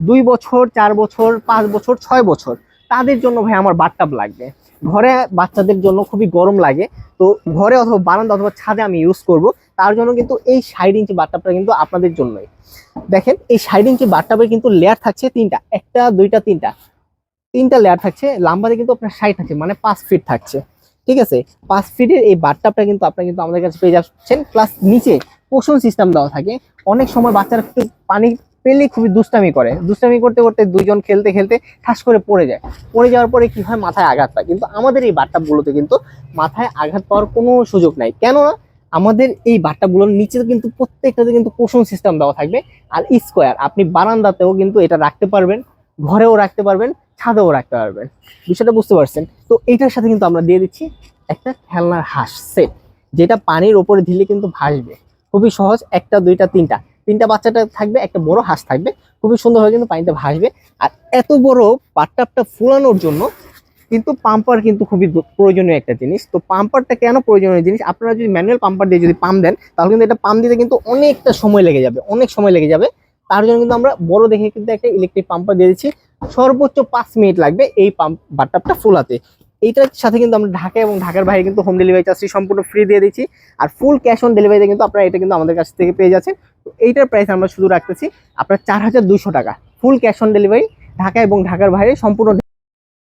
2 বছর, 4 বছর, 5 বছর, 6 বছর তাদের জন্য ভাই আমার বাথটাব লাগবে। ঘরে বাচ্চাদের জন্য খুবই গরম লাগে, তো ঘরে অথবা বারান্দা অথবা ছাদে আমি ইউজ করব, তার জন্য কিন্তু এই 60 ইঞ্চি বাথটাবটা কিন্তু আপনাদের জন্যই। দেখেন এই 60 ইঞ্চি বাথটাবের কিন্তু লেয়ার থাকছে তিনটা, একটা দুইটা তিনটা লেয়ার থাকছে। লাম্বাতে কিন্তু আপনার 60 থাকছে, মানে 5 ফিট থাকছে। ঠিক আছে, 5 ফিটের এই বাথটাবটা কিন্তু আপনি কিন্তু আমাদের কাছে পেয়ে যাচ্ছেন। প্লাস নিচে পোষণ সিস্টেম দেওয়া থাকে। অনেক সময় বাচ্চারা একটু পানি পেলে খুবই দুষ্টামি করে, দুষ্টামি করতে করতে দুইজন খেলতে খেলতে ঠাস করে পড়ে যায়। পড়ে যাওয়ার পরে কি হয়, মাথায় আঘাত পায়। কিন্তু আমাদের এই বাথটাবগুলোতে কিন্তু মাথায় আঘাত পাওয়ার কোনো সুযোগ নাই। কেননা আমাদের এই বাথটাবগুলোর নিচে কিন্তু প্রত্যেকটাতে কিন্তু পোষণ সিস্টেম দেওয়া থাকবে। আর স্কোয়ার, আপনি বারান্দাতেও কিন্তু এটা রাখতে পারবেন, ঘরেও রাখতে পারবেন, ছাদেও রাখতে পারবেন। বিষয়টা বুঝতে পারছেন? তো এইটার সাথে কিন্তু আমরা দিয়ে দিচ্ছি একটা খেলনার হাঁস সেট, যেটা পানির ওপরে দিলে কিন্তু ভাসবে। খুবই সহজ, একটা দুইটা তিনটা, তিনটা বাচ্চাটা থাকবে, একটা বড় হাঁস থাকবে, খুবই সুন্দরভাবে কিন্তু পানিতে ভাসবে। আর এত বড় বাথটাবটা ফুলানোর জন্য কিন্তু পাম্পার কিন্তু খুবই প্রয়োজনীয় একটা জিনিস। তো পাম্পারটা কেন প্রয়োজনীয় জিনিস, আপনারা যদি ম্যানুয়াল পাম্পার দিয়ে যদি পাম্প দেন, তাহলে কিন্তু এটা পাম্প দিতে কিন্তু অনেকটা সময় লেগে যাবে, অনেক সময় লেগে যাবে। তার জন্য কিন্তু আমরা বড় দেখে কিন্তু একটা ইলেকট্রিক পাম্পার দিয়ে দিচ্ছি। সর্বোচ্চ 5 মিনিট লাগবে এই পাম্প বাথটাবটা ফুলাতে। এইটার সাথে কিন্তু আমরা ঢাকা এবং ঢাকার বাইরে কিন্তু হোম ডেলিভারি চার্জটি সম্পূর্ণ ফ্রি দিয়ে দিচ্ছি। আর ফুল ক্যাশ অন ডেলিভারিতে কিন্তু আপনারা এটা কিন্তু আমাদের কাছ থেকে পেয়ে যাচ্ছেন। তো এইটার প্রাইস আমরা শুধু রাখতেছি আপনার 4200 টাকা, full cash on delivery, Dhaka এবং ঢাকার বাইরে সম্পূর্ণ